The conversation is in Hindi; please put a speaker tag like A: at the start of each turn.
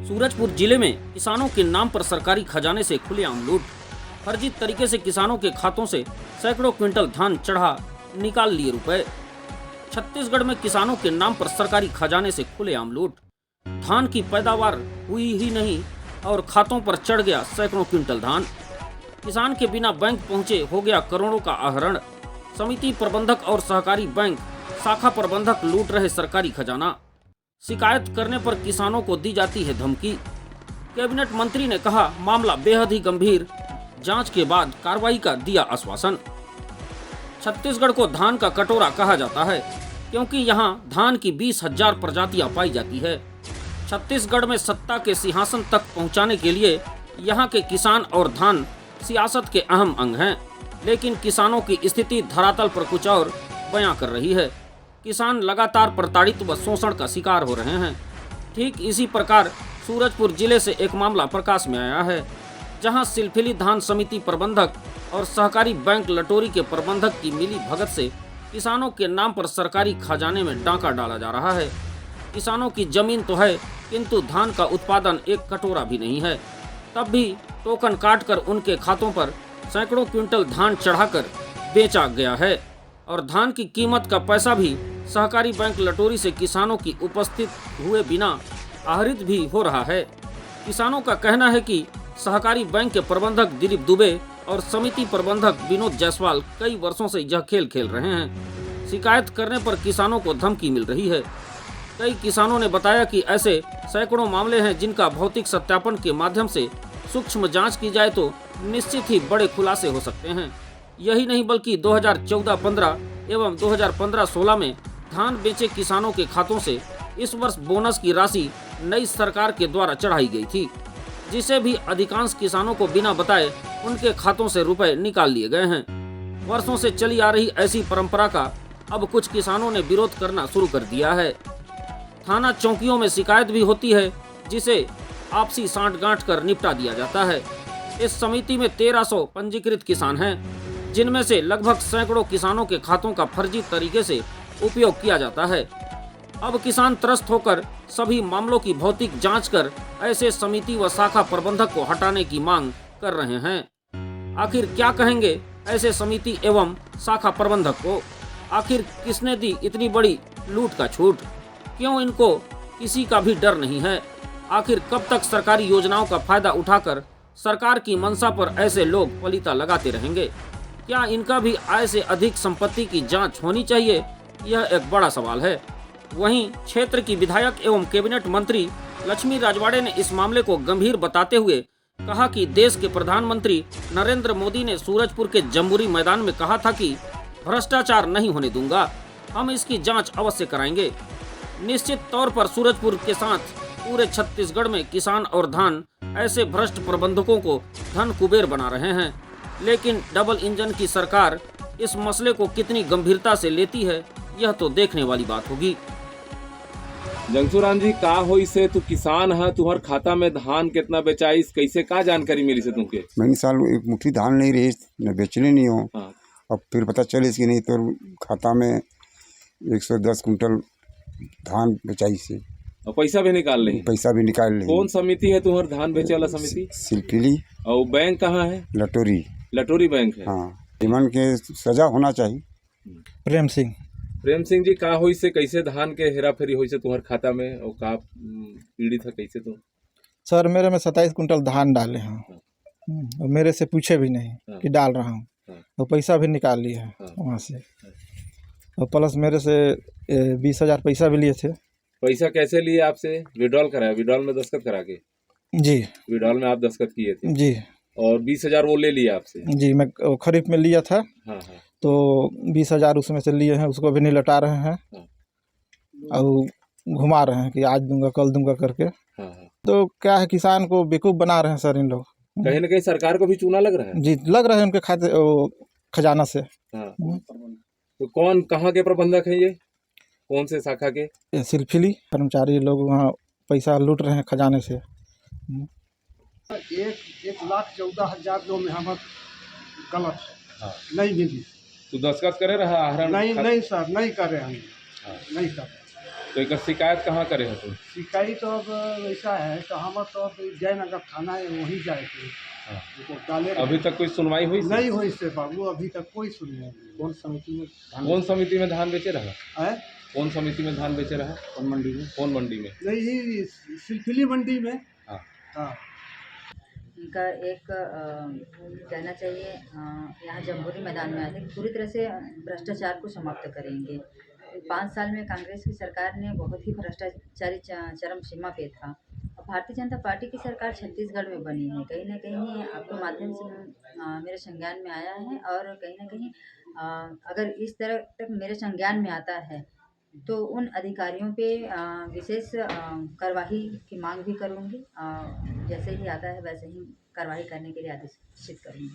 A: सूरजपुर जिले में किसानों के नाम पर सरकारी खजाने से खुलेआम लूट। फर्जी तरीके से किसानों के खातों से सैकड़ों क्विंटल धान चढ़ा निकाल लिए रुपए। छत्तीसगढ़ में किसानों के नाम पर सरकारी खजाने से खुलेआम लूट। धान की पैदावार हुई ही नहीं और खातों पर चढ़ गया सैकड़ों क्विंटल धान। किसान के बिना बैंक पहुंचे हो गया करोड़ों का आहरण। समिति प्रबंधक और सहकारी बैंक शाखा प्रबंधक लूट रहे सरकारी खजाना। शिकायत करने पर किसानों को दी जाती है धमकी। कैबिनेट मंत्री ने कहा मामला बेहद ही गंभीर, जांच के बाद कार्रवाई का दिया आश्वासन। छत्तीसगढ़ को धान का कटोरा कहा जाता है क्योंकि यहां धान की 20,000 प्रजातियां पाई जाती है। छत्तीसगढ़ में सत्ता के सिंहासन तक पहुंचाने के लिए यहां के किसान और धान सियासत के अहम अंग हैं, लेकिन किसानों की स्थिति धरातल पर कुछ और बयां कर रही है। किसान लगातार प्रताड़ित व शोषण का शिकार हो रहे हैं। ठीक इसी प्रकार सूरजपुर जिले से एक मामला प्रकाश में आया है, जहां सिलफिली धान समिति प्रबंधक और सहकारी बैंक लटोरी के प्रबंधक की मिली भगत से किसानों के नाम पर सरकारी खजाने में डांका डाला जा रहा है। किसानों की जमीन तो है किंतु धान का उत्पादन एक कटोरा भी नहीं है। तब भी टोकन काटकर उनके खातों पर सैकड़ों क्विंटल धान चढ़ाकर बेचा गया है और धान की कीमत का पैसा भी सहकारी बैंक लटोरी से किसानों की उपस्थित हुए बिना आहरित भी हो रहा है। किसानों का कहना है कि सहकारी बैंक के प्रबंधक दिलीप दुबे और समिति प्रबंधक विनोद जायसवाल कई वर्षों से यह खेल खेल रहे हैं। शिकायत करने पर किसानों को धमकी मिल रही है। कई किसानों ने बताया कि ऐसे सैकड़ों मामले हैं जिनका भौतिक सत्यापन के माध्यम से सूक्ष्म जांच की जाए तो निश्चित ही बड़े खुलासे हो सकते हैं। यही नहीं बल्कि 2014-15 एवं 2015-16 में धान बेचे किसानों के खातों से इस वर्ष बोनस की राशि नई सरकार के द्वारा चढ़ाई गई थी, जिसे भी अधिकांश किसानों को बिना बताए उनके खातों से रुपए निकाल लिए गए हैं। वर्षों से चली आ रही ऐसी परंपरा का अब कुछ किसानों ने विरोध करना शुरू कर दिया है। थाना चौकियों में शिकायत भी होती है, जिसे आपसी सांठ-गांठ कर निपटा दिया जाता है। इस समिति में 1300 पंजीकृत किसान हैं, जिनमें से लगभग सैकड़ों किसानों के खातों का फर्जी तरीके से उपयोग किया जाता है। अब किसान त्रस्त होकर सभी मामलों की भौतिक जांच कर ऐसे समिति व शाखा प्रबंधक को हटाने की मांग कर रहे हैं। आखिर क्या कहेंगे ऐसे समिति एवं शाखा प्रबंधक को? आखिर किसने दी इतनी बड़ी लूट का छूट? क्यों इनको किसी का भी डर नहीं है? आखिर कब तक सरकारी योजनाओं का फायदा उठाकर सरकार की मंशा पर ऐसे लोग पलीता लगाते रहेंगे? क्या इनका भी आय से अधिक संपत्ति की जांच होनी चाहिए? यह एक बड़ा सवाल है। वहीं क्षेत्र की विधायक एवं कैबिनेट मंत्री लक्ष्मी राजवाड़े ने इस मामले को गंभीर बताते हुए कहा कि देश के प्रधानमंत्री नरेंद्र मोदी ने सूरजपुर के जम्बूरी मैदान में कहा था कि भ्रष्टाचार नहीं होने दूंगा, हम इसकी जांच अवश्य कराएंगे। निश्चित तौर पर सूरजपुर के साथ पूरे छत्तीसगढ़ में किसान और धान ऐसे भ्रष्ट प्रबंधकों को धन कुबेर बना रहे हैं, लेकिन डबल इंजन की सरकार इस मसले को कितनी गंभीरता से लेती है, यह तो देखने वाली बात होगी।
B: जंगसूराम जी, का होई से तू किसान है, तुम्हार खाता में धान कितना बेचाइस, कैसे का जानकारी मिली से तुमके?
C: मैंने साल एक मुट्ठी धान नहीं रही न बेचने नहीं हो।
B: हाँ।
C: अब फिर पता चले कि नहीं तो खाता में 110 कुंटल धान बेचाई से
B: और पैसा भी निकाल ली?
C: पैसा भी निकाल ली।
B: कौन समिति है तुम्हार धान बेचे वाला समिति?
C: सिलफिली।
B: और बैंक कहाँ है?
C: लटोरी।
B: लटोरी बैंक है।
C: हाँ, इमन के सजा होना चाहिए।
B: प्रेम सिंह जी, का होई से कैसे धान के हेरा फेरी होई से तुम्हार खाता में और का पीड़ित है कैसे तुम?
D: सर, मेरे में 27 कुंटल धान डाले हैं और मेरे से पूछे भी नहीं कि डाल रहा हूँ, और पैसा भी निकाल लिए हैं वहाँ से, और प्लस मेरे से 20,000 पैसा भी लिए थे।
B: पैसा कैसे लिए आपसे? विड्रॉल कराया? विड्रॉल में दस्तखत करा के?
D: जी,
B: विड्रॉल में आप दस्तखत किए थे
D: जी।
B: और 20,000 वो ले लिया आपसे?
D: जी, मैं खरीफ में लिया था।
B: हाँ हाँ।
D: तो 20,000 उसमें से लिए हैं, उसको भी नहीं लौटा रहे हैं और घुमा रहे हैं कि आज दूंगा कल दूंगा करके।
B: हाँ हाँ।
D: तो क्या है, किसान को बेवकूफ़ बना रहे हैं सर इन लोग।
B: कहीं ना कहीं सरकार को भी चूना लग रहा है?
D: जी, लग रहा है उनके खाते खजाना से।
B: हाँ। तो कौन कहाँ के प्रबंधक हैं ये? कौन से शाखा के?
D: सिलफिली कर्मचारी लोग वहाँ पैसा लूट रहे हैं खजाने से।
E: 1,14,000 में हम गलत है।
B: हाँ।
E: नहीं मिली।
B: तो दस्तखत करे रहा आहरण?
E: नहीं नहीं सर, नहीं करे हम।
B: हाँ।
E: नहीं कर।
B: तो एक शिकायत कहाँ करे हो तुम?
E: शिकायत तो अब ऐसा है तो हम तो अब जयनगर थाना है वहीं जाए थे
B: हाँ।
E: वो डाले
B: अभी तक कोई सुनवाई हुई?
E: नहीं हुई से बाबू, अभी तक कोई सुनवाई नहीं। कौन समिति में
B: कौन समिति में धान बेचे रहा?
E: है?
B: कौन समिति में धान बेचे रहा?
E: कौन मंडी में?
B: कौन मंडी में?
E: नहीं ये सिलसिली मंडी में।
B: हाँ।
E: हाँ।
F: इनका एक कहना चाहिए यहाँ जम्बूरी मैदान में आए थे, पूरी तरह से भ्रष्टाचार को समाप्त करेंगे। 5 साल में कांग्रेस की सरकार ने बहुत ही भ्रष्टाचारी चरम सीमा पे था। अब भारतीय जनता पार्टी की सरकार छत्तीसगढ़ में बनी है, कहीं ना कहीं आपके माध्यम से मेरे संज्ञान में आया है और कहीं ना कहीं अगर इस तरह तक मेरे संज्ञान में आता है तो उन अधिकारियों पे विशेष कार्रवाई की मांग भी करूँगी। जैसे ही आता है वैसे ही कार्रवाई करने के लिए आदेशित करूँगी।